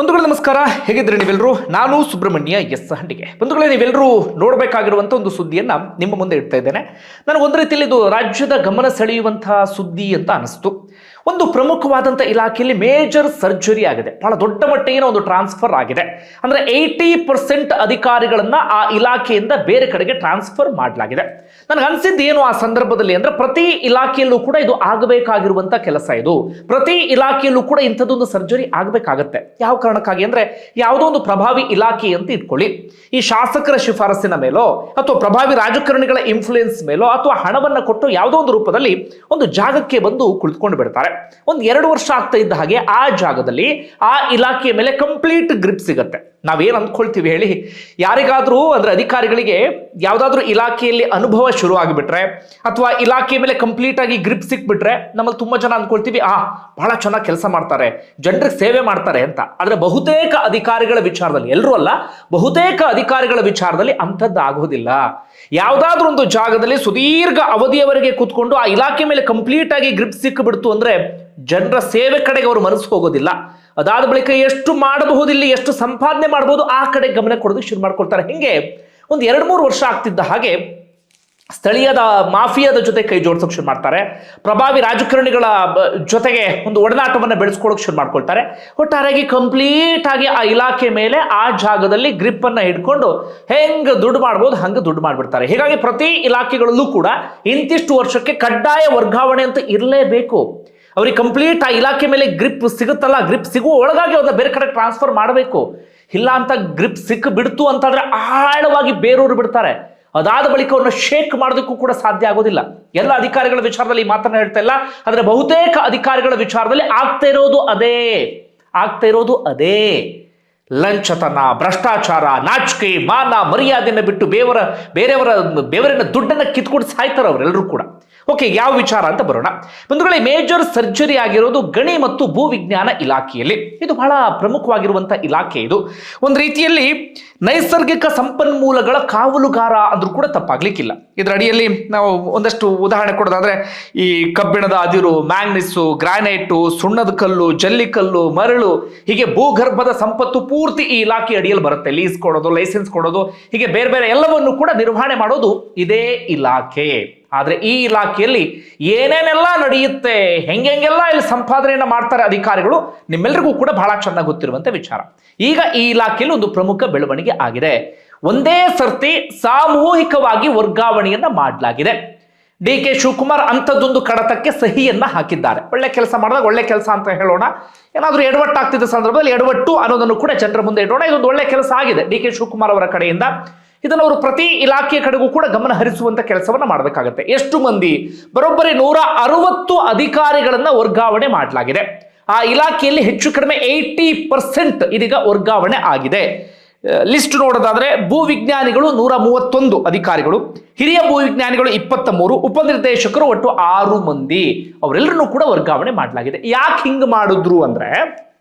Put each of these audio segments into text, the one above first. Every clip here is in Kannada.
ಬಂಧುಗಳೇ ನಮಸ್ಕಾರ, ಹೇಗಿದ್ರೆ ನೀವೆಲ್ಲರೂ? ನಾನು ಸುಬ್ರಹ್ಮಣ್ಯ ಎಸ್ ಹಂಡಿಗೆ. ಬಂಧುಗಳೇ, ನೀವೆಲ್ಲರೂ ನೋಡಬೇಕಾಗಿರುವಂಥ ಒಂದು ಸುದ್ದಿಯನ್ನು ನಿಮ್ಮ ಮುಂದೆ ಇಡ್ತಾ ಇದ್ದೇನೆ. ನನಗೆ ಒಂದು ರೀತಿಯಲ್ಲಿ ಇದು ರಾಜ್ಯದ ಗಮನ ಸೆಳೆಯುವಂತಹ ಸುದ್ದಿ ಅಂತ ಅನಿಸ್ತು. ಒಂದು ಪ್ರಮುಖವಾದಂಥ ಇಲಾಖೆಯಲ್ಲಿ ಮೇಜರ್ ಸರ್ಜರಿ ಆಗಿದೆ, ಬಹಳ ದೊಡ್ಡ ಮಟ್ಟಿನ ಒಂದು ಟ್ರಾನ್ಸ್ಫರ್ ಆಗಿದೆ. ಅಂದರೆ 80% ಅಧಿಕಾರಿಗಳನ್ನ ಆ ಇಲಾಖೆಯಿಂದ ಬೇರೆ ಕಡೆಗೆ ಟ್ರಾನ್ಸ್ಫರ್ ಮಾಡಲಾಗಿದೆ. ನನಗೆ ಅನಿಸಿದ್ದು ಏನು ಆ ಸಂದರ್ಭದಲ್ಲಿ ಅಂದರೆ, ಪ್ರತಿ ಇಲಾಖೆಯಲ್ಲೂ ಕೂಡ ಇದು ಆಗಬೇಕಾಗಿರುವಂಥ ಕೆಲಸ. ಇದು ಪ್ರತಿ ಇಲಾಖೆಯಲ್ಲೂ ಕೂಡ ಇಂಥದ್ದೊಂದು ಸರ್ಜರಿ ಆಗಬೇಕಾಗತ್ತೆ. ಯಾವ ಕಾರಣಕ್ಕಾಗಿ ಅಂದರೆ, ಯಾವುದೋ ಒಂದು ಪ್ರಭಾವಿ ಇಲಾಖೆ ಅಂತ ಇಟ್ಕೊಳ್ಳಿ, ಈ ಶಾಸಕರ ಶಿಫಾರಸಿನ ಮೇಲೋ ಅಥವಾ ಪ್ರಭಾವಿ ರಾಜಕಾರಣಿಗಳ ಇನ್ಫ್ಲೂಯೆನ್ಸ್ ಮೇಲೋ ಅಥವಾ ಹಣವನ್ನು ಕೊಟ್ಟು ಯಾವುದೋ ಒಂದು ರೂಪದಲ್ಲಿ ಒಂದು ಜಾಗಕ್ಕೆ ಬಂದು ಕುಳಿತುಕೊಂಡು ಬಿಡ್ತಾರೆ. ಒಂದು 2 ವರ್ಷ ಆಗ್ತಾ ಇದ್ದ ಹಾಗೆ ಆ ಜಾಗದಲ್ಲಿ ಆ ಇಲಾಖೆಯ ಮೇಲೆ ಕಂಪ್ಲೀಟ್ ಗ್ರಿಪ್ ಸಿಗುತ್ತೆ. ನಾವೇನು ಅಂದ್ಕೊಳ್ತೀವಿ ಹೇಳಿ? ಯಾರಿಗಾದ್ರೂ ಅಂದ್ರೆ ಅಧಿಕಾರಿಗಳಿಗೆ ಯಾವುದಾದ್ರೂ ಇಲಾಖೆಯಲ್ಲಿ ಅನುಭವ ಶುರು ಆಗಿಬಿಟ್ರೆ ಅಥವಾ ಇಲಾಖೆ ಮೇಲೆ ಕಂಪ್ಲೀಟ್ ಆಗಿ ಗ್ರಿಪ್ ಸಿಕ್ಬಿಟ್ರೆ ನಮ್ಮಲ್ಲಿ ತುಂಬಾ ಜನ ಅಂದ್ಕೊಳ್ತೀವಿ, ಬಹಳ ಚೆನ್ನಾಗಿ ಕೆಲಸ ಮಾಡ್ತಾರೆ, ಜನರಿಗೆ ಸೇವೆ ಮಾಡ್ತಾರೆ ಅಂತ. ಆದ್ರೆ ಬಹುತೇಕ ಅಧಿಕಾರಿಗಳ ವಿಚಾರದಲ್ಲಿ, ಎಲ್ಲರೂ ಅಲ್ಲ, ಬಹುತೇಕ ಅಧಿಕಾರಿಗಳ ವಿಚಾರದಲ್ಲಿ ಅಂಥದ್ದು ಆಗೋದಿಲ್ಲ. ಯಾವುದಾದ್ರೂ ಒಂದು ಜಾಗದಲ್ಲಿ ಸುದೀರ್ಘ ಅವಧಿಯವರೆಗೆ ಕೂತ್ಕೊಂಡು ಆ ಇಲಾಖೆ ಮೇಲೆ ಕಂಪ್ಲೀಟ್ ಆಗಿ ಗ್ರಿಪ್ ಸಿಕ್ಕಿಬಿಡ್ತು ಅಂದ್ರೆ ಜನರ ಸೇವೆ ಕಡೆಗೆ ಅವರು ಮನಸ್ಸು ಹೋಗೋದಿಲ್ಲ. ಅದಾದ ಬಳಿಕ ಎಷ್ಟು ಮಾಡಬಹುದು, ಇಲ್ಲಿ ಎಷ್ಟು ಸಂಪಾದನೆ ಮಾಡಬಹುದು, ಆ ಕಡೆ ಗಮನ ಕೊಡೋದಕ್ಕೆ ಶುರು ಮಾಡ್ಕೊಳ್ತಾರೆ. ಹಿಂಗೆ ಒಂದು 2-3 ವರ್ಷ ಆಗ್ತಿದ್ದ ಹಾಗೆ ಸ್ಥಳೀಯದ ಮಾಫಿಯಾದ ಜೊತೆ ಕೈ ಜೋಡಿಸೋಕೆ ಶುರು ಮಾಡ್ತಾರೆ. ಪ್ರಭಾವಿ ರಾಜಕಾರಣಿಗಳ ಜೊತೆಗೆ ಒಂದು ಒಡನಾಟವನ್ನು ಬೆಳೆಸ್ಕೊಳ್ಳೋಕೆ ಶುರು ಮಾಡ್ಕೊಳ್ತಾರೆ. ಒಟ್ಟಾರೆಯಾಗಿ ಕಂಪ್ಲೀಟ್ ಆಗಿ ಆ ಇಲಾಖೆ ಮೇಲೆ ಆ ಜಾಗದಲ್ಲಿ ಗ್ರಿಪ್ ಅನ್ನ ಹಿಡ್ಕೊಂಡು ಹೆಂಗೆ ದುಡ್ಡು ಮಾಡ್ಬೋದು ಹಂಗೆ ದುಡ್ಡು ಮಾಡ್ಬಿಡ್ತಾರೆ. ಹೀಗಾಗಿ ಪ್ರತಿ ಇಲಾಖೆಗಳಲ್ಲೂ ಕೂಡ ಇಂತಿಷ್ಟು ವರ್ಷಕ್ಕೆ ಕಡ್ಡಾಯ ವರ್ಗಾವಣೆ ಅಂತ ಇರಲೇಬೇಕು. ಅವ್ರಿಗೆ ಕಂಪ್ಲೀಟ್ ಆ ಇಲಾಖೆ ಮೇಲೆ ಗ್ರಿಪ್ ಸಿಗುತ್ತಲ್ಲ, ಗ್ರಿಪ್ ಸಿಗುವ ಒಳಗಾಗಿ ಅವ್ರನ್ನ ಬೇರೆ ಕಡೆ ಟ್ರಾನ್ಸ್ಫರ್ ಮಾಡಬೇಕು. ಇಲ್ಲ ಅಂತ ಗ್ರಿಪ್ ಸಿಕ್ಕ ಬಿಡ್ತು ಅಂತಂದ್ರೆ ಆಳವಾಗಿ ಬೇರೂರು ಬಿಡ್ತಾರೆ. ಅದಾದ ಬಳಿಕ ಅವ್ರನ್ನ ಶೇಕ್ ಮಾಡೋದಕ್ಕೂ ಕೂಡ ಸಾಧ್ಯ ಆಗೋದಿಲ್ಲ. ಎಲ್ಲ ಅಧಿಕಾರಿಗಳ ವಿಚಾರದಲ್ಲಿ ಮಾತನ್ನ ಹೇಳ್ತಾ ಇಲ್ಲ, ಆದ್ರೆ ಬಹುತೇಕ ಅಧಿಕಾರಿಗಳ ವಿಚಾರದಲ್ಲಿ ಆಗ್ತಾ ಇರೋದು ಅದೇ ಲಂಚತನ, ಭ್ರಷ್ಟಾಚಾರ, ನಾಚಿಕೆ, ಮಾನ ಮರ್ಯಾದೆಯನ್ನು ಬಿಟ್ಟು ಬೇರೆಯವರ ಬೆವರಿನ ದುಡ್ಡನ್ನು ಕಿತ್ಕೊಂಡು ಸಾಯ್ತಾರೆ ಅವರೆಲ್ಲರೂ ಕೂಡ. ಓಕೆ, ಯಾವ ವಿಚಾರ ಅಂತ ಬರೋಣ. ಬಂಧುಗಳೇ, ಮೇಜರ್ ಸರ್ಜರಿ ಆಗಿರೋದು ಗಣಿ ಮತ್ತು ಭೂ ವಿಜ್ಞಾನ ಇಲಾಖೆಯಲ್ಲಿ. ಇದು ಬಹಳ ಪ್ರಮುಖವಾಗಿರುವಂಥ ಇಲಾಖೆ. ಇದು ಒಂದು ರೀತಿಯಲ್ಲಿ ನೈಸರ್ಗಿಕ ಸಂಪನ್ಮೂಲಗಳ ಕಾವಲುಗಾರ ಅಂದ್ರೂ ಕೂಡ ತಪ್ಪಾಗ್ಲಿಕ್ಕಿಲ್ಲ. ಇದರ ಅಡಿಯಲ್ಲಿ ನಾವು ಒಂದಷ್ಟು ಉದಾಹರಣೆ ಕೊಡೋದಾದ್ರೆ, ಈ ಕಬ್ಬಿಣದ ಅದಿರು, ಮ್ಯಾಂಗ್ನೀಸು, ಗ್ರಾನೈಟು, ಸುಣ್ಣದ ಕಲ್ಲು, ಜಲ್ಲಿಕಲ್ಲು, ಮರಳು, ಹೀಗೆ ಭೂಗರ್ಭದ ಸಂಪತ್ತು ಪೂರ್ತಿ ಈ ಇಲಾಖೆ ಅಡಿಯಲ್ಲಿ ಬರುತ್ತೆ. ಲೀಸ್ ಕೊಡೋದು, ಲೈಸೆನ್ಸ್ ಕೊಡೋದು, ಹೀಗೆ ಬೇರೆ ಬೇರೆ ಎಲ್ಲವನ್ನು ಕೂಡ ನಿರ್ವಹಣೆ ಮಾಡೋದು ಇದೇ ಇಲಾಖೆ. ಆದ್ರೆ ಈ ಇಲಾಖೆಯಲ್ಲಿ ಏನೇನೆಲ್ಲ ನಡೆಯುತ್ತೆ, ಹೆಂಗೆಲ್ಲ ಇಲ್ಲಿ ಸಂಪಾದನೆಯನ್ನ ಮಾಡ್ತಾರೆ ಅಧಿಕಾರಿಗಳು, ನಿಮ್ಮೆಲ್ಲರಿಗೂ ಕೂಡ ಬಹಳ ಚೆನ್ನಾಗಿ ಗೊತ್ತಿರುವಂತ ವಿಚಾರ. ಈಗ ಈ ಇಲಾಖೆಯಲ್ಲಿ ಒಂದು ಪ್ರಮುಖ ಬೆಳವಣಿಗೆ ಆಗಿದೆ. ಒಂದೇ ಸರ್ತಿ ಸಾಮೂಹಿಕವಾಗಿ ವರ್ಗಾವಣೆಯನ್ನ ಮಾಡಲಾಗಿದೆ. DK ಶಿವಕುಮಾರ್ ಅಂಥದ್ದೊಂದು ಕಡತಕ್ಕೆ ಸಹಿಯನ್ನ ಹಾಕಿದ್ದಾರೆ. ಒಳ್ಳೆ ಕೆಲಸ ಮಾಡಿದಾಗ ಒಳ್ಳೆ ಕೆಲಸ ಅಂತ ಹೇಳೋಣ. ಏನಾದ್ರೂ ಎಡವಟ್ಟಾಗ್ತಿದ್ದ ಸಂದರ್ಭದಲ್ಲಿ ಎಡವಟ್ಟು ಅನ್ನೋದನ್ನು ಕೂಡ ಜನರ ಮುಂದೆ ಇಡೋಣ. ಇದೊಂದು ಒಳ್ಳೆ ಕೆಲಸ ಆಗಿದೆ DK ಶಿವಕುಮಾರ್ ಅವರ ಕಡೆಯಿಂದ. ಇದನ್ನು ಅವರು ಪ್ರತಿ ಇಲಾಖೆಯ ಕಡೆಗೂ ಕೂಡ ಗಮನ ಹರಿಸುವಂತ ಕೆಲಸವನ್ನ ಮಾಡಬೇಕಾಗುತ್ತೆ. ಎಷ್ಟು ಮಂದಿ? ಬರೋಬ್ಬರಿ 160 ಅಧಿಕಾರಿಗಳನ್ನ ವರ್ಗಾವಣೆ ಮಾಡಲಾಗಿದೆ. ಆ ಇಲಾಖೆಯಲ್ಲಿ ಹೆಚ್ಚು ಕಡಿಮೆ 80% ಇದೀಗ ವರ್ಗಾವಣೆ ಆಗಿದೆ. ಲಿಸ್ಟ್ ನೋಡೋದಾದ್ರೆ, ಭೂವಿಜ್ಞಾನಿಗಳು 131 ಅಧಿಕಾರಿಗಳು, ಹಿರಿಯ ಭೂವಿಜ್ಞಾನಿಗಳು 23, ಉಪನಿರ್ದೇಶಕರು ಒಟ್ಟು 6 ಮಂದಿ, ಅವರೆಲ್ಲರನ್ನೂ ಕೂಡ ವರ್ಗಾವಣೆ ಮಾಡಲಾಗಿದೆ. ಯಾಕೆ ಹಿಂಗ್ ಮಾಡಿದ್ರು ಅಂದ್ರೆ,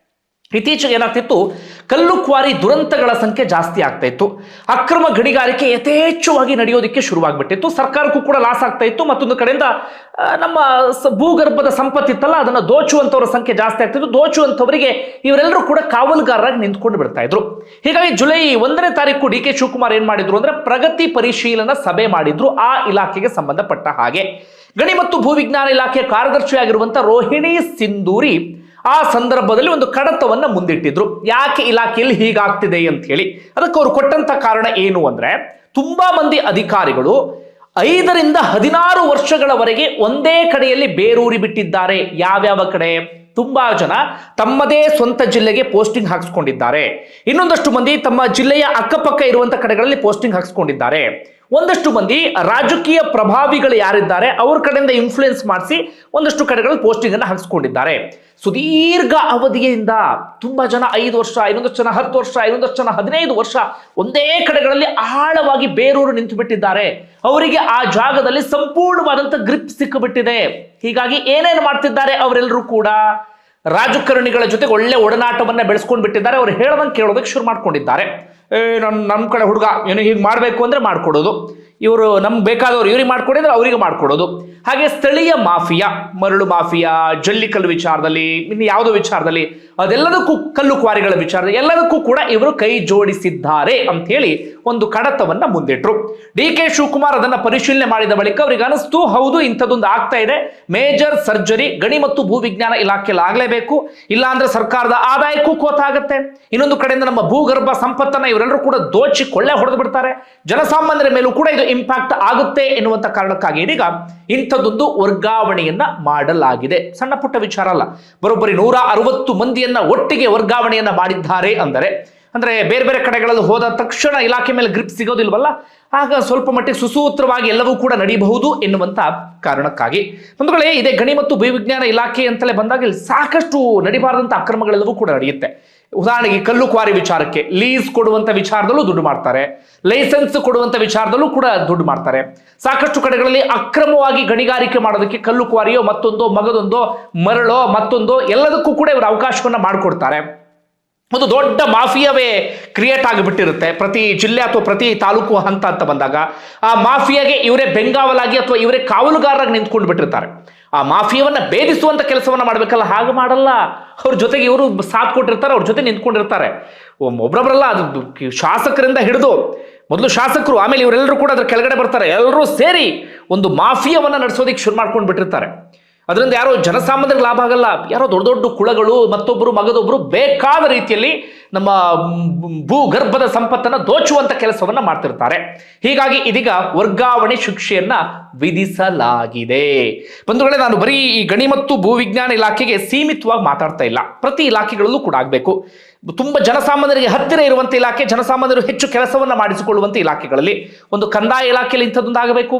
ಇತ್ತೀಚೆಗೆ ಏನಾಗ್ತಿತ್ತು, ಕಲ್ಲು ಕ್ವಾರಿ ದುರಂತಗಳ ಸಂಖ್ಯೆ ಜಾಸ್ತಿ ಆಗ್ತಾ ಇತ್ತು. ಅಕ್ರಮ ಗಣಿಗಾರಿಕೆ ಯಥೇಚ್ಛವಾಗಿ ನಡೆಯೋದಕ್ಕೆ ಶುರುವಾಗ್ಬಿಟ್ಟಿತ್ತು. ಸರ್ಕಾರಕ್ಕೂ ಕೂಡ ಲಾಸ್ ಆಗ್ತಾ ಇತ್ತು. ಮತ್ತೊಂದು ಕಡೆಯಿಂದ ನಮ್ಮ ಭೂಗರ್ಭದ ಸಂಪತ್ತಿತ್ತಲ್ಲ, ಅದನ್ನ ದೋಚುವಂತವರ ಸಂಖ್ಯೆ ಜಾಸ್ತಿ ಆಗ್ತಿತ್ತು. ದೋಚುವಂತವರಿಗೆ ಇವರೆಲ್ಲರೂ ಕೂಡ ಕಾವಲುಗಾರರಾಗಿ ನಿಂತ್ಕೊಂಡು ಬಿಡ್ತಾ ಇದ್ರು. ಹೀಗಾಗಿ ಜುಲೈ 1ನೇ ತಾರೀಕು DK ಶಿವಕುಮಾರ್ ಏನ್ ಮಾಡಿದ್ರು ಅಂದ್ರೆ, ಪ್ರಗತಿ ಪರಿಶೀಲನಾ ಸಭೆ ಮಾಡಿದ್ರು ಆ ಇಲಾಖೆಗೆ ಸಂಬಂಧಪಟ್ಟ ಹಾಗೆ. ಗಣಿ ಮತ್ತು ಭೂವಿಜ್ಞಾನ ಇಲಾಖೆಯ ಕಾರ್ಯದರ್ಶಿಯಾಗಿರುವಂತ ರೋಹಿಣಿ ಸಿಂಧೂರಿ ಆ ಸಂದರ್ಭದಲ್ಲಿ ಒಂದು ಕಡತವನ್ನ ಮುಂದಿಟ್ಟಿದ್ರು. ಯಾಕೆ ಇಲಾಖೆಯಲ್ಲಿ ಹೀಗಾಗ್ತಿದೆ ಅಂತ ಹೇಳಿ. ಅದಕ್ಕೆ ಅವರು ಕೊಟ್ಟಂತ ಕಾರಣ ಏನು ಅಂದ್ರೆ, ತುಂಬಾ ಮಂದಿ ಅಧಿಕಾರಿಗಳು 5 ರಿಂದ 16 ವರ್ಷಗಳವರೆಗೆ ಒಂದೇ ಕಡೆಯಲ್ಲಿ ಬೇರೂರಿ ಬಿಟ್ಟಿದ್ದಾರೆ. ಯಾವ್ಯಾವ ಕಡೆ? ತುಂಬಾ ಜನ ತಮ್ಮದೇ ಸ್ವಂತ ಜಿಲ್ಲೆಗೆ ಪೋಸ್ಟಿಂಗ್ ಹಾಕ್ಸ್ಕೊಂಡಿದ್ದಾರೆ. ಇನ್ನೊಂದಷ್ಟು ಮಂದಿ ತಮ್ಮ ಜಿಲ್ಲೆಯ ಅಕ್ಕಪಕ್ಕ ಇರುವಂತ ಕಡೆಗಳಲ್ಲಿ ಪೋಸ್ಟಿಂಗ್ ಹಾಕ್ಸ್ಕೊಂಡಿದ್ದಾರೆ. ಒಂದಷ್ಟು ಮಂದಿ ರಾಜಕೀಯ ಪ್ರಭಾವಿಗಳು ಯಾರಿದ್ದಾರೆ ಅವ್ರ ಕಡೆಯಿಂದ ಇನ್ಫ್ಲೂಯೆನ್ಸ್ ಮಾಡಿಸಿ ಒಂದಷ್ಟು ಕಡೆಗಳಲ್ಲಿ ಪೋಸ್ಟಿಂಗ್ ಅನ್ನು ಹಾಕಿಸ್ಕೊಂಡಿದ್ದಾರೆ. ಸುದೀರ್ಘ ಅವಧಿಯಿಂದ ತುಂಬಾ ಜನ 5 ವರ್ಷ, ಇನ್ನೊಂದಷ್ಟು ಜನ 10 ವರ್ಷ, ಇನ್ನೊಂದಷ್ಟು ಜನ 15 ವರ್ಷ ಒಂದೇ ಕಡೆಗಳಲ್ಲಿ ಆಳವಾಗಿ ಬೇರೂರು ನಿಂತು ಬಿಟ್ಟಿದ್ದಾರೆ. ಅವರಿಗೆ ಆ ಜಾಗದಲ್ಲಿ ಸಂಪೂರ್ಣವಾದಂತ ಗ್ರಿಪ್ ಸಿಕ್ಕಿಬಿಟ್ಟಿದೆ. ಹೀಗಾಗಿ ಏನೇನು ಮಾಡ್ತಿದ್ದಾರೆ ಅವರೆಲ್ಲರೂ ಕೂಡ ರಾಜಕಾರಣಿಗಳ ಜೊತೆ ಒಳ್ಳೆ ಒಡನಾಟವನ್ನ ಬೆಳೆಸ್ಕೊಂಡು ಬಿಟ್ಟಿದ್ದಾರೆ. ಅವರು ಹೇಳದಂಗೆ ಕೇಳೋದಕ್ಕೆ ಶುರು ಮಾಡ್ಕೊಂಡಿದ್ದಾರೆ. ನಮ್ಮ ಕಡೆ ಹುಡುಗ ಏನು ಹೀಗೆ ಮಾಡಬೇಕು ಅಂದರೆ ಮಾಡಿಕೊಡೋದು, ಇವರು ನಮ್ಗೆ ಬೇಕಾದವ್ರು ಇವ್ರಿಗೆ ಮಾಡ್ಕೊಡಿದ್ರೆ ಅವರಿಗೆ ಮಾಡಿಕೊಡೋದು. ಹಾಗೆ ಸ್ಥಳೀಯ ಮಾಫಿಯಾ, ಮರಳು ಮಾಫಿಯಾ, ಜಲ್ಲಿಕಲ್ಲು ವಿಚಾರದಲ್ಲಿ, ಇನ್ನು ಯಾವುದೋ ವಿಚಾರದಲ್ಲಿ, ಅದೆಲ್ಲದಕ್ಕೂ ಕಲ್ಲು ಕ್ವಾರಿಗಳ ವಿಚಾರದಲ್ಲಿ ಎಲ್ಲದಕ್ಕೂ ಕೂಡ ಇವರು ಕೈ ಜೋಡಿಸಿದ್ದಾರೆ ಅಂತ ಹೇಳಿ ಒಂದು ಕಡತವನ್ನ ಮುಂದಿಟ್ರು. DK ಶಿವಕುಮಾರ್ ಅದನ್ನ ಪರಿಶೀಲನೆ ಮಾಡಿದ ಬಳಿಕ ಅವರಿಗೆ ಅನಿಸ್ತು, ಹೌದು ಇಂಥದ್ದೊಂದು ಆಗ್ತಾ ಇದೆ, ಮೇಜರ್ ಸರ್ಜರಿ ಗಣಿ ಮತ್ತು ಭೂವಿಜ್ಞಾನ ಇಲಾಖೆಯಲ್ಲಿ ಆಗಲೇಬೇಕು, ಇಲ್ಲ ಅಂದ್ರೆ ಸರ್ಕಾರದ ಆದಾಯಕ್ಕೂ ಕೋತಾಗುತ್ತೆ. ಇನ್ನೊಂದು ಕಡೆಯಿಂದ ನಮ್ಮ ಭೂಗರ್ಭ ಸಂಪತ್ತನ್ನ ಇವರೆಲ್ಲರೂ ಕೂಡ ದೋಚಿ ಕೊಳ್ಳೆ ಹೊಡೆದು ಬಿಡ್ತಾರೆ, ಜನಸಾಮಾನ್ಯರ ಮೇಲೂ ಕೂಡ ಇದು ಇಂಪ್ಯಾಕ್ಟ್ ಆಗುತ್ತೆ ಎನ್ನುವಂತ ಕಾರಣಕ್ಕಾಗಿ ಇದೀಗ ಇಂಥದ್ದೊಂದು ವರ್ಗಾವಣೆಯನ್ನ ಮಾಡಲಾಗಿದೆ. ಸಣ್ಣ ಪುಟ್ಟ ವಿಚಾರ ಅಲ್ಲ, ಬರೋಬ್ಬರಿ 160 ಮಂದಿಯನ್ನ ಒಟ್ಟಿಗೆ ವರ್ಗಾವಣೆಯನ್ನ ಮಾಡಿದ್ದಾರೆ. ಅಂದ್ರೆ ಬೇರೆ ಬೇರೆ ಕಡೆಗಳಲ್ಲಿ ಹೋದ ತಕ್ಷಣ ಇಲಾಖೆ ಮೇಲೆ ಗ್ರಿಪ್ ಸಿಗೋದಿಲ್ವಲ್ಲ, ಆಗ ಸ್ವಲ್ಪ ಮಟ್ಟಿಗೆ ಸುಸೂತ್ರವಾಗಿ ಎಲ್ಲವೂ ಕೂಡ ನಡೀಬಹುದು ಎನ್ನುವಂತ ಕಾರಣಕ್ಕಾಗಿ. ಬಂಧುಗಳೇ, ಇದೇ ಗಣಿ ಮತ್ತು ಭೂವಿಜ್ಞಾನ ಇಲಾಖೆ ಅಂತಲೇ ಬಂದಾಗ ಇಲ್ಲಿ ಸಾಕಷ್ಟು ನಡಿಬಾರದಂತ ಅಕ್ರಮಗಳೆಲ್ಲವೂ ಕೂಡ ನಡೆಯುತ್ತೆ. ಉದಾಹರಣೆಗೆ ಕಲ್ಲು ಕ್ವಾರಿ ವಿಚಾರಕ್ಕೆ ಲೀಸ್ ಕೊಡುವಂತ ವಿಚಾರದಲ್ಲೂ ದುಡ್ಡು ಮಾಡ್ತಾರೆ, ಲೈಸೆನ್ಸ್ ಕೊಡುವಂತ ವಿಚಾರದಲ್ಲೂ ಕೂಡ ದುಡ್ಡು ಮಾಡ್ತಾರೆ. ಸಾಕಷ್ಟು ಕಡೆಗಳಲ್ಲಿ ಅಕ್ರಮವಾಗಿ ಗಣಿಗಾರಿಕೆ ಮಾಡೋದಕ್ಕೆ ಕಲ್ಲು ಕ್ವಾರಿಯೋ ಮತ್ತೊಂದೋ ಮಗದೊಂದೋ ಮರಳೋ ಮತ್ತೊಂದೋ ಎಲ್ಲದಕ್ಕೂ ಕೂಡ ಇವರು ಅವಕಾಶವನ್ನ ಮಾಡಿಕೊಡ್ತಾರೆ. ಒಂದು ದೊಡ್ಡ ಮಾಫಿಯಾವೇ ಕ್ರಿಯೇಟ್ ಆಗಿಬಿಟ್ಟಿರುತ್ತೆ ಪ್ರತಿ ಜಿಲ್ಲೆ ಅಥವಾ ಪ್ರತಿ ತಾಲೂಕು ಹಂತ ಅಂತ ಬಂದಾಗ. ಆ ಮಾಫಿಯಾಗೆ ಇವರೇ ಬೆಂಗಾವಲಾಗಿ ಅಥವಾ ಇವರೇ ಕಾವಲುಗಾರರಾಗಿ ನಿಂತ್ಕೊಂಡು ಬಿಟ್ಟಿರ್ತಾರೆ. ಆ ಮಾಫಿಯಾವನ್ನ ಭೇದಿಸುವಂತ ಕೆಲಸವನ್ನ ಮಾಡ್ಬೇಕಲ್ಲ, ಹಾಗೆ ಮಾಡಲ್ಲ. ಅವ್ರ ಜೊತೆಗೆ ಇವರು ಸಾಥ್ ಕೊಟ್ಟಿರ್ತಾರೆ, ಅವ್ರ ಜೊತೆ ನಿಂತ್ಕೊಂಡಿರ್ತಾರೆ. ಒಬ್ಬೊಬ್ಬರಲ್ಲ, ಅದು ಶಾಸಕರಿಂದ ಹಿಡಿದು ಮೊದಲು ಶಾಸಕರು, ಆಮೇಲೆ ಇವರೆಲ್ಲರೂ ಕೂಡ ಅದ್ರ ಕೆಳಗಡೆ ಬರ್ತಾರೆ. ಎಲ್ಲರೂ ಸೇರಿ ಒಂದು ಮಾಫಿಯಾವನ್ನ ನಡೆಸೋದಿಕ್ಕೆ ಶುರು ಮಾಡ್ಕೊಂಡು ಬಿಟ್ಟಿರ್ತಾರೆ. ಅದರಿಂದ ಯಾರೋ ಜನಸಾಮಾನ್ಯರಿಗೆ ಲಾಭ ಆಗಲ್ಲ, ಯಾರೋ ದೊಡ್ಡ ದೊಡ್ಡ ಕುಳಗಳು ಮತ್ತೊಬ್ಬರು ಮಗದೊಬ್ಬರು ಬೇಕಾದ ರೀತಿಯಲ್ಲಿ ನಮ್ಮ ಭೂಗರ್ಭದ ಸಂಪತ್ತನ್ನು ದೋಚುವಂತ ಕೆಲಸವನ್ನ ಮಾಡ್ತಿರ್ತಾರೆ. ಹೀಗಾಗಿ ಇದೀಗ ವರ್ಗಾವಣೆ ಶಿಕ್ಷೆಯನ್ನ ವಿಧಿಸಲಾಗಿದೆ. ಬಂಧುಗಳೇ, ನಾನು ಬರೀ ಈ ಗಣಿ ಮತ್ತು ಭೂವಿಜ್ಞಾನ ಇಲಾಖೆಗೆ ಸೀಮಿತವಾಗಿ ಮಾತಾಡ್ತಾ ಇಲ್ಲ, ಪ್ರತಿ ಇಲಾಖೆಗಳಲ್ಲೂ ಕೂಡ ಆಗಬೇಕು. ತುಂಬಾ ಜನಸಾಮಾನ್ಯರಿಗೆ ಹತ್ತಿರ ಇರುವಂತ ಇಲಾಖೆ, ಜನಸಾಮಾನ್ಯರು ಹೆಚ್ಚು ಕೆಲಸವನ್ನ ಮಾಡಿಸಿಕೊಳ್ಳುವಂತ ಇಲಾಖೆಗಳಲ್ಲಿ ಒಂದು ಕಂದಾಯ ಇಲಾಖೆಯಲ್ಲಿ ಇಂಥದ್ದೊಂದು ಆಗಬೇಕು.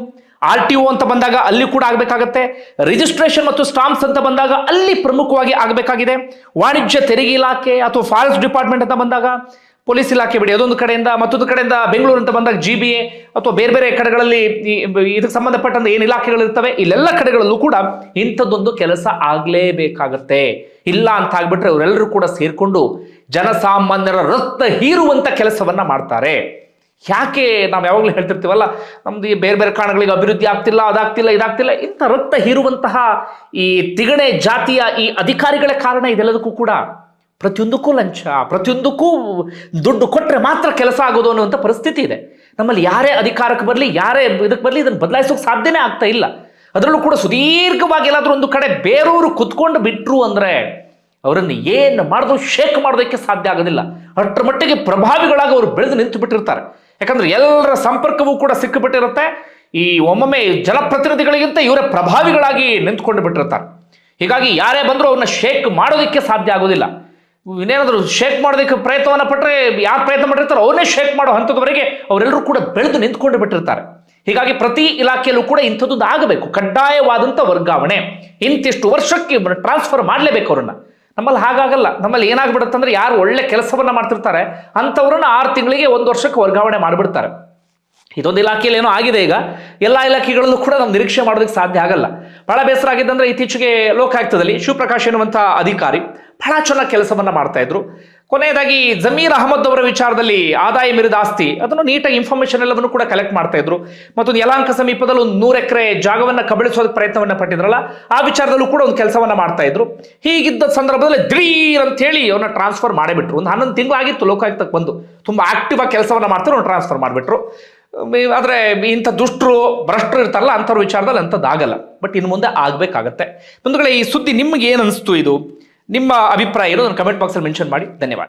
RTO ಅಂತ ಬಂದಾಗ ಅಲ್ಲಿ ಕೂಡ ಆಗಬೇಕಾಗತ್ತೆ. ರಿಜಿಸ್ಟ್ರೇಷನ್ ಮತ್ತು ಸ್ಟಾಂಪ್ಸ್ ಅಂತ ಬಂದಾಗ ಅಲ್ಲಿ ಪ್ರಮುಖವಾಗಿ ಆಗಬೇಕಾಗಿದೆ. ವಾಣಿಜ್ಯ ತೆರಿಗೆ ಇಲಾಖೆ ಅಥವಾ ಫಾರೆಸ್ಟ್ ಡಿಪಾರ್ಟ್ಮೆಂಟ್ ಅಂತ ಬಂದಾಗ, ಪೊಲೀಸ್ ಇಲಾಖೆ ಬಿಡಿ ಅದೊಂದು ಕಡೆಯಿಂದ, ಮತ್ತೊಂದು ಕಡೆಯಿಂದ ಬೆಂಗಳೂರು ಅಂತ ಬಂದಾಗ GBA ಅಥವಾ ಬೇರೆ ಬೇರೆ ಕಡೆಗಳಲ್ಲಿ ಇದಕ್ಕೆ ಸಂಬಂಧಪಟ್ಟಂತ ಏನು ಇಲಾಖೆಗಳು ಇರ್ತವೆ, ಇಲ್ಲೆಲ್ಲ ಕಡೆಗಳಲ್ಲೂ ಕೂಡ ಇಂಥದ್ದೊಂದು ಕೆಲಸ ಆಗ್ಲೇಬೇಕಾಗತ್ತೆ. ಇಲ್ಲ ಅಂತ ಆಗ್ಬಿಟ್ರೆ ಅವರೆಲ್ಲರೂ ಕೂಡ ಸೇರ್ಕೊಂಡು ಜನಸಾಮಾನ್ಯರ ರಕ್ತ ಹೀರುವಂತ ಕೆಲಸವನ್ನ ಮಾಡ್ತಾರೆ. ಯಾಕೆ ನಾವು ಯಾವಾಗಲೂ ಹೇಳ್ತಿರ್ತೀವಲ್ಲ, ನಮ್ದು ಈ ಬೇರೆ ಬೇರೆ ಕಾರಣಗಳಿಗೆ ಅಭಿವೃದ್ಧಿ ಆಗ್ತಿಲ್ಲ, ಅದಾಗ್ತಿಲ್ಲ, ಇದಾಗ್ತಿಲ್ಲ, ಇಂಥ ರಕ್ತ ಹೀರುವಂತಹ ಈ ತಿಗಣೆ ಜಾತಿಯ ಈ ಅಧಿಕಾರಿಗಳೇ ಕಾರಣ ಇದೆಲ್ಲದಕ್ಕೂ ಕೂಡ. ಪ್ರತಿಯೊಂದಕ್ಕೂ ಲಂಚ, ಪ್ರತಿಯೊಂದಕ್ಕೂ ದುಡ್ಡು ಕೊಟ್ಟರೆ ಮಾತ್ರ ಕೆಲಸ ಆಗೋದು ಅನ್ನುವಂಥ ಪರಿಸ್ಥಿತಿ ಇದೆ. ನಮ್ಮಲ್ಲಿ ಯಾರೇ ಅಧಿಕಾರಕ್ಕೆ ಬರಲಿ, ಯಾರೇ ಇದಕ್ಕೆ ಬರಲಿ, ಇದನ್ನು ಬದಲಾಯಿಸೋಕೆ ಸಾಧ್ಯನೇ ಆಗ್ತಾ ಇಲ್ಲ. ಅದರಲ್ಲೂ ಕೂಡ ಸುದೀರ್ಘವಾಗಿ ಎಲ್ಲಾದರೂ ಒಂದು ಕಡೆ ಬೇರೆಯವರು ಕುತ್ಕೊಂಡು ಬಿಟ್ರು ಅಂದರೆ ಅವರನ್ನು ಏನು ಮಾಡಿದ್ರು ಶೇಕ್ ಮಾಡೋದಕ್ಕೆ ಸಾಧ್ಯ ಆಗೋದಿಲ್ಲ. ಅಷ್ಟರ ಮಟ್ಟಿಗೆ ಪ್ರಭಾವಿಗಳಾಗಿ ಅವರು ಬೆಳೆದು ನಿಂತು ಬಿಟ್ಟಿರ್ತಾರೆ. ಯಾಕಂದ್ರೆ ಎಲ್ಲರ ಸಂಪರ್ಕವೂ ಕೂಡ ಸಿಕ್ಕಿಬಿಟ್ಟಿರುತ್ತೆ. ಈ ಒಮ್ಮೊಮ್ಮೆ ಜನಪ್ರತಿನಿಧಿಗಳಿಗಿಂತ ಇವರೇ ಪ್ರಭಾವಿಗಳಾಗಿ ನಿಂತ್ಕೊಂಡು ಬಿಟ್ಟಿರ್ತಾರೆ. ಹೀಗಾಗಿ ಯಾರೇ ಬಂದರೂ ಅವ್ರನ್ನ ಶೇಕ್ ಮಾಡೋದಕ್ಕೆ ಸಾಧ್ಯ ಆಗೋದಿಲ್ಲ. ಇನ್ನೇನಾದರೂ ಶೇಕ್ ಮಾಡೋದಕ್ಕೆ ಪ್ರಯತ್ನವನ್ನ ಪಟ್ಟರೆ, ಯಾರು ಪ್ರಯತ್ನ ಮಾಡಿರ್ತಾರೋ ಅವನ್ನೇ ಶೇಕ್ ಮಾಡೋ ಹಂತದವರೆಗೆ ಅವರೆಲ್ಲರೂ ಕೂಡ ಬೆಳೆದು ನಿಂತ್ಕೊಂಡು ಬಿಟ್ಟಿರ್ತಾರೆ. ಹೀಗಾಗಿ ಪ್ರತಿ ಇಲಾಖೆಯಲ್ಲೂ ಕೂಡ ಇಂಥದ್ದೊಂದು ಆಗಬೇಕು, ಕಡ್ಡಾಯವಾದಂಥ ವರ್ಗಾವಣೆ. ಇಂತಿಷ್ಟು ವರ್ಷಕ್ಕೆ ಟ್ರಾನ್ಸ್ಫರ್ ಮಾಡಲೇಬೇಕು ಅವ್ರನ್ನ. ನಮ್ಮಲ್ಲಿ ಹಾಗಾಗಲ್ಲ. ನಮ್ಮಲ್ಲಿ ಏನಾಗ್ಬಿಡುತ್ತೆ ಅಂದ್ರೆ, ಯಾರು ಒಳ್ಳೆ ಕೆಲಸವನ್ನ ಮಾಡ್ತಿರ್ತಾರೆ ಅಂಥವ್ರನ್ನ 6 ತಿಂಗಳಿಗೆ 1 ವರ್ಷಕ್ಕೆ ವರ್ಗಾವಣೆ ಮಾಡಿಬಿಡ್ತಾರೆ. ಇದೊಂದು ಇಲಾಖೆಯಲ್ಲಿ ಏನೋ ಆಗಿದೆ. ಈಗ ಎಲ್ಲ ಇಲಾಖೆಗಳಲ್ಲೂ ಕೂಡ ನಾವು ನಿರೀಕ್ಷೆ ಮಾಡೋದಕ್ಕೆ ಸಾಧ್ಯ ಆಗಲ್ಲ. ಬಹಳ ಬೇಸರ ಆಗಿದ್ದಂದ್ರೆ, ಇತ್ತೀಚೆಗೆ ಲೋಕಾಯುಕ್ತದಲ್ಲಿ ಶಿವಪ್ರಕಾಶ್ ಎನ್ನುವಂಥ ಅಧಿಕಾರಿ ಬಹಳ ಚೆನ್ನಾಗಿ ಕೆಲಸವನ್ನ ಮಾಡ್ತಾ ಇದ್ರು. ಕೊನೆಯದಾಗಿ ಜಮೀರ್ ಅಹಮದ್ ಅವರ ವಿಚಾರದಲ್ಲಿ ಆದಾಯ ಮೀರಿದ ಆಸ್ತಿ, ಅದನ್ನು ನೀಟಾಗಿ ಇನ್ಫಾರ್ಮೇಶನ್ ಎಲ್ಲವನ್ನು ಕೂಡ ಕಲೆಕ್ಟ್ ಮಾಡ್ತಾ ಇದ್ರು. ಮತ್ತೊಂದು ಯಲಹಂಕ ಸಮೀಪದಲ್ಲಿ ಒಂದು 100 ಎಕರೆ ಜಾಗವನ್ನ ಕಬಳಿಸೋದಕ್ಕೆ ಪ್ರಯತ್ನವನ್ನ ಪಟ್ಟಿದ್ರಲ್ಲ, ಆ ವಿಚಾರದಲ್ಲೂ ಕೂಡ ಒಂದು ಕೆಲಸವನ್ನ ಮಾಡ್ತಾ ಇದ್ರು. ಹೀಗಿದ್ದ ಸಂದರ್ಭದಲ್ಲಿ ದಿಢೀರ್ ಅಂತ ಹೇಳಿ ಅವನ್ನ ಟ್ರಾನ್ಸ್ಫರ್ ಮಾಡಿಬಿಟ್ರು. ಒಂದು 11 ತಿಂಗಳು ಆಗಿತ್ತು ಲೋಕಾಯುಕ್ತಕ್ಕೆ ಬಂದು. ತುಂಬಾ ಆಕ್ಟಿವ್ ಆಗಿ ಕೆಲಸವನ್ನ ಮಾಡ್ತಾರೆ, ಅವ್ನು ಟ್ರಾನ್ಸ್ಫರ್ ಮಾಡಿಬಿಟ್ರು. ಆದ್ರೆ ಇಂಥ ದುಷ್ಟರು ಭ್ರಷ್ಟರು ಇರ್ತಾರಲ್ಲ, ಅಂಥವ್ರ ವಿಚಾರದಲ್ಲಿ ಅಂಥದ್ದಾಗಲ್ಲ. ಬಟ್ ಇನ್ನು ಮುಂದೆ ಆಗ್ಬೇಕಾಗತ್ತೆ. ಬಂಧುಗಳೇ, ಈ ಸುದ್ದಿ ನಿಮ್ಗೆ ಏನು ಅನಿಸ್ತು? ಇದು ನಿಮ್ಮ ಅಭಿಪ್ರಾಯ ಇರೋದನ್ನು ಕಮೆಂಟ್ ಬಾಕ್ಸಲ್ಲಿ ಮೆನ್ಷನ್ ಮಾಡಿ. ಧನ್ಯವಾದ.